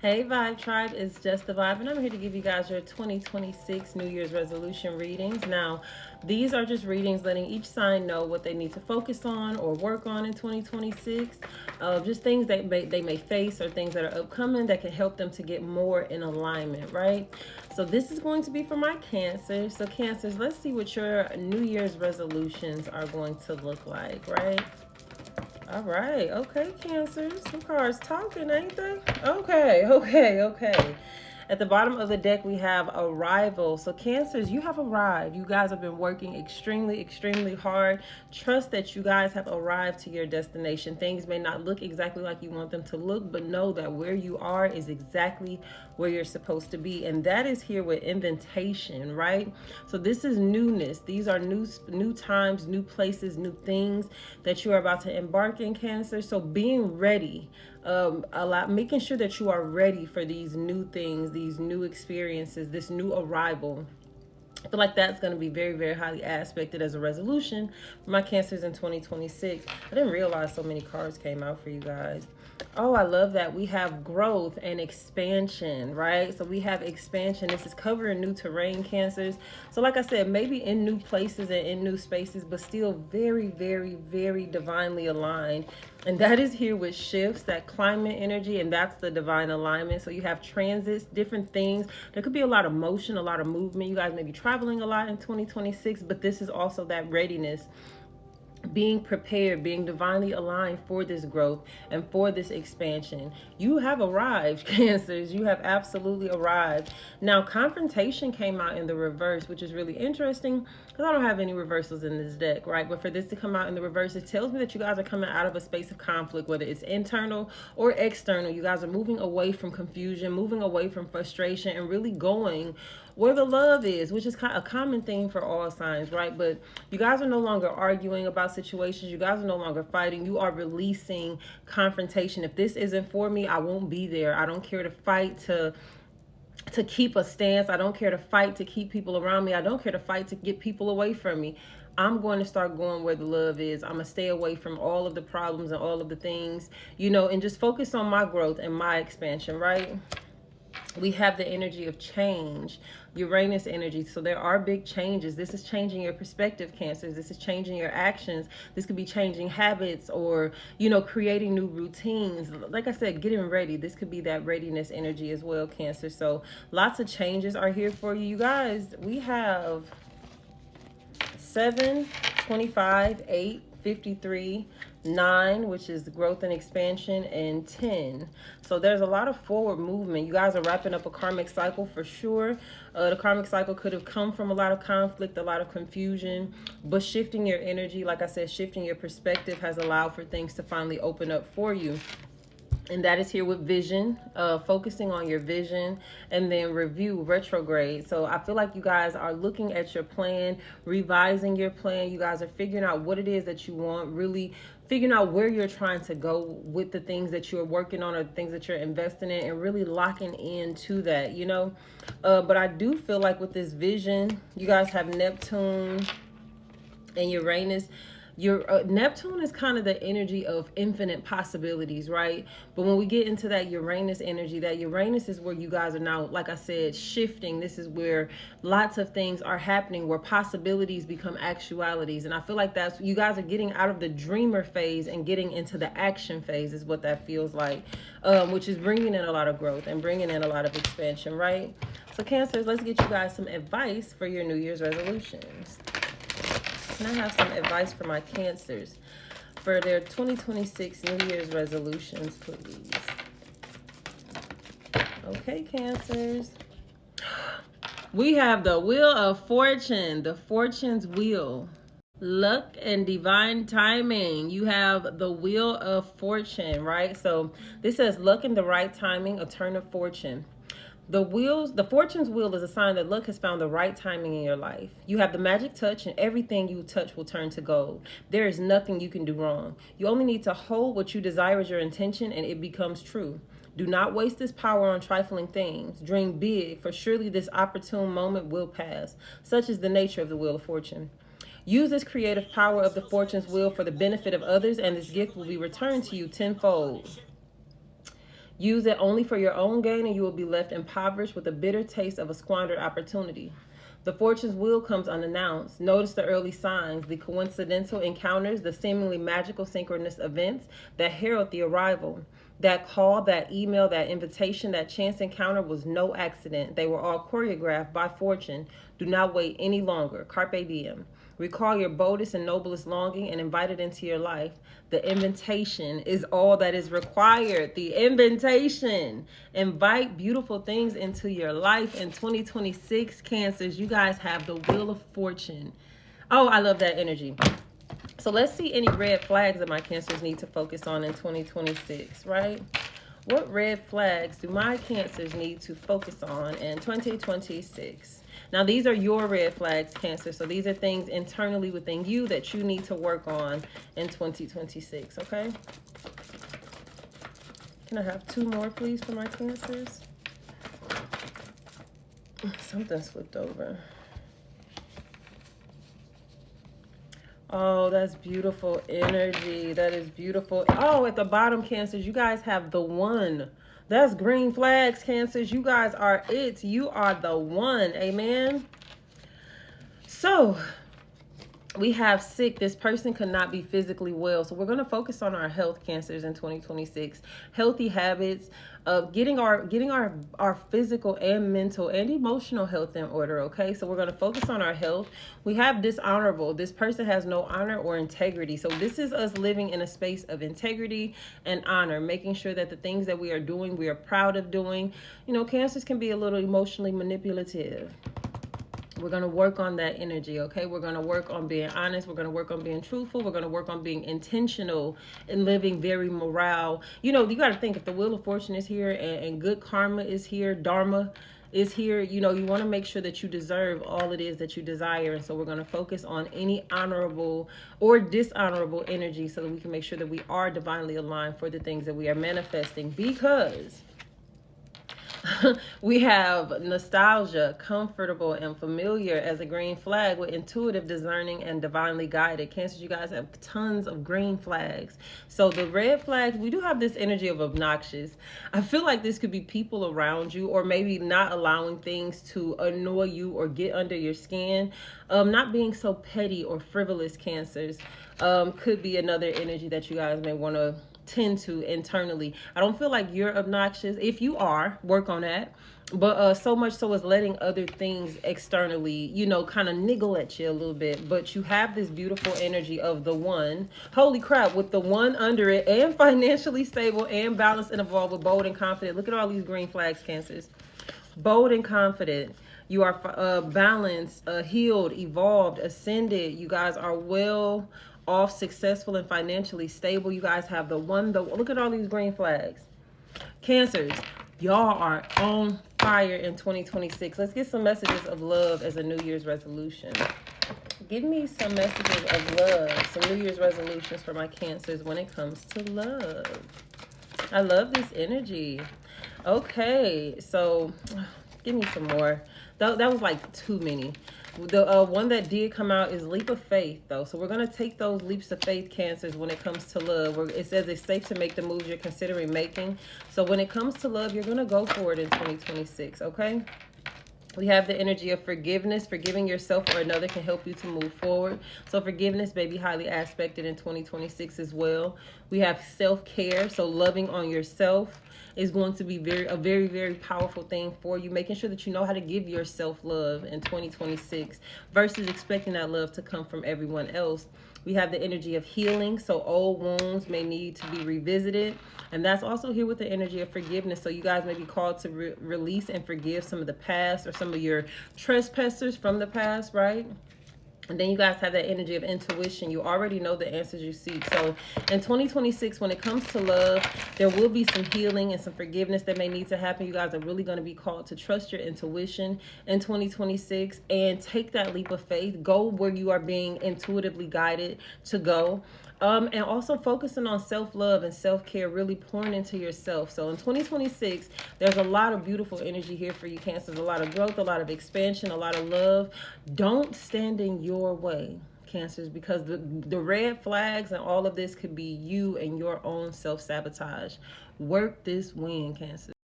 Hey Vibe Tribe, it's Just the Vibe, and I'm here to give you guys your 2026 New Year's resolution readings. Now, these are just readings letting each sign know what they need to focus on or work on in 2026. Just things that they may face or things that are upcoming that can help them to get more in alignment, right? So, this is going to be for my Cancers. So, Cancers, let's see what your New Year's resolutions are going to look like, right? All right. Okay, Cancers. Some cards talking, ain't they? Okay. At the bottom of the deck, we have arrival. So, Cancers, you have arrived. You guys have been working extremely hard. Trust that you guys have arrived to your destination. Things may not look exactly like you want them to look, but know that where you are is exactly where you're supposed to be. And that is here with invitation, right? So, this is newness. These are new times, new places, new things that you are about to embark in, Cancer. So, being ready, making sure that you are ready for these new things, these new experiences, this new arrival. I feel like that's going to be very highly aspected as a resolution for my Cancers in 2026. I didn't realize so many cards came out for you guys. Oh, I love that. We have growth and expansion, right? So we have expansion. This is covering new terrain, Cancers. So like I said, maybe in new places and in new spaces, but still very divinely aligned. And that is here with shifts, that climate energy, and that's the divine alignment. So you have transits, different things. There could be a lot of motion, a lot of movement. You guys may be traveling a lot in 2026, but this is also that readiness, being prepared, being divinely aligned for this growth and for this expansion. You have arrived, Cancers. You have absolutely arrived. Now, confrontation came out in the reverse, which is really interesting because I don't have any reversals in this deck, right? But for this to come out in the reverse, it tells me that you guys are coming out of a space of conflict, whether it's internal or external. You guys are moving away from confusion, moving away from frustration, and really going where the love is, which is kind of a common thing for all signs, right? But you guys are no longer arguing about situations. You guys are no longer fighting. You are releasing confrontation. If this isn't for me, I won't be there. I don't care to fight to keep a stance. I don't care to fight to keep people around me. I don't care to fight to get people away from me. I'm going to start going where the love is. I'm going to stay away from all of the problems and all of the things, and just focus on my growth and my expansion, right? We have the energy of change, Uranus energy. So there are big changes. This is changing your perspective, Cancers. This is changing your actions. This could be changing habits or, creating new routines. Like I said, getting ready. This could be that readiness energy as well, Cancer. So lots of changes are here for you. You guys, we have 7, 25, 8, 53, 9, which is growth and expansion, and 10. So there's a lot of forward movement. You guys are wrapping up a karmic cycle for sure. The karmic cycle could have come from a lot of conflict, a lot of confusion, but shifting your energy, like I said, shifting your perspective has allowed for things to finally open up for you. And that is here with vision, focusing on your vision, and then review, retrograde. So I feel like you guys are looking at your plan, revising your plan. You guys are figuring out what it is that you want, really figuring out where you're trying to go with the things that you're working on or the things that you're investing in, and really locking into that, But I do feel like with this vision, you guys have Neptune and Uranus. Your Neptune is kind of the energy of infinite possibilities, right? But when we get into that Uranus energy, that Uranus is where you guys are now, like I said, shifting. This is where lots of things are happening, where possibilities become actualities. And I feel like that's, you guys are getting out of the dreamer phase and getting into the action phase is what that feels like, which is bringing in a lot of growth and bringing in a lot of expansion, right? So Cancers, let's get you guys some advice for your New Year's resolutions. Can I have some advice for my Cancers for their 2026 New Year's resolutions, please? Okay, Cancers. We have the Wheel of Fortune, the Fortune's Wheel. Luck and divine timing. You have the Wheel of Fortune, right? So this says luck and the right timing, a turn of fortune. The fortune's wheel is a sign that luck has found the right timing in your life. You have the magic touch, and everything you touch will turn to gold. There is nothing you can do wrong. You only need to hold what you desire as your intention, and it becomes true. Do not waste this power on trifling things. Dream big, for surely this opportune moment will pass. Such is the nature of the Wheel of Fortune. Use this creative power of the fortune's wheel for the benefit of others, and this gift will be returned to you tenfold. Use it only for your own gain, and you will be left impoverished with a bitter taste of a squandered opportunity. The fortune's wheel comes unannounced. Notice the early signs, the coincidental encounters, the seemingly magical synchronous events that herald the arrival. That call, that email, that invitation, that chance encounter was no accident. They were all choreographed by fortune. Do not wait any longer. Carpe diem. Recall your boldest and noblest longing and invite it into your life. The invitation is all that is required. The invitation. Invite beautiful things into your life. In 2026, Cancers, you guys have the Wheel of Fortune. Oh, I love that energy. So let's see any red flags that my Cancers need to focus on in 2026, right? What red flags do my Cancers need to focus on in 2026? Now, these are your red flags, Cancer. So these are things internally within you that you need to work on in 2026, okay? Can I have 2 more, please, for my Cancers? Something slipped over. Oh, that's beautiful energy. That is beautiful. Oh, at the bottom, Cancers, you guys have the one. That's green flags, Cancers. You guys are it. You are the one. Amen. So we have sick. This person could not be physically well. So we're going to focus on our health, Cancers, in 2026. Healthy habits of getting our physical and mental and emotional health in order. Okay, so we're going to focus on our health. We have dishonorable. This person has no honor or integrity. So this is us living in a space of integrity and honor, making sure that the things that we are doing, we are proud of doing. You know, Cancers can be a little emotionally manipulative. We're going to work on that energy, okay? We're going to work on being honest. We're going to work on being truthful. We're going to work on being intentional and living very morale. You know, you got to think, if the Wheel of Fortune is here and good karma is here, dharma is here, you know, you want to make sure that you deserve all it is that you desire. And so we're going to focus on any honorable or dishonorable energy so that we can make sure that we are divinely aligned for the things that we are manifesting, because we have nostalgia, comfortable and familiar as a green flag, with intuitive, discerning, and divinely guided. Cancers, you guys have tons of green flags. So the red flags, we do have this energy of obnoxious. I feel like this could be people around you, or maybe not allowing things to annoy you or get under your skin. Not being so petty or frivolous, Cancers, could be another energy that you guys may want to tend to internally. I don't feel like you're obnoxious. If you are, work on that. But so much so as letting other things externally, you know, kind of niggle at you a little bit. But you have this beautiful energy of the one. Holy crap, with the one under it, and financially stable and balanced and evolved, with bold and confident. Look at all these green flags, Cancers. Bold and confident. You are balanced, healed, evolved, ascended. You guys are well off, successful, and financially stable. You guys have the one. Look at all these green flags. Cancers, y'all are on fire in 2026. Let's get some messages of love as a New Year's resolution. Give me some messages of love, some New Year's resolutions for my Cancers when it comes to love. I love this energy. Okay, so give me some more. That was like too many. The one that did come out is leap of faith, though. So we're going to take those leaps of faith, Cancers, when it comes to love. It says it's safe to make the moves you're considering making. So when it comes to love, you're going to go for it in 2026, okay? We have the energy of forgiveness. Forgiving yourself or another can help you to move forward. So forgiveness may be highly aspected in 2026 as well. We have self-care. So loving on yourself is going to be a very, very powerful thing for you. Making sure that you know how to give yourself love in 2026 versus expecting that love to come from everyone else. We have the energy of healing. So old wounds may need to be revisited. And that's also here with the energy of forgiveness. So you guys may be called to release and forgive some of the past, or some of your trespassers from the past, right? And then you guys have that energy of intuition. You already know the answers you seek. So in 2026, when it comes to love, there will be some healing and some forgiveness that may need to happen. You guys are really going to be called to trust your intuition in 2026 and take that leap of faith. Go where you are being intuitively guided to go. And also focusing on self-love and self-care, really pouring into yourself. So in 2026, there's a lot of beautiful energy here for you, Cancers. A lot of growth, a lot of expansion, a lot of love. Don't stand in your way, Cancers, because the red flags and all of this could be you and your own self-sabotage. Work this win, Cancer.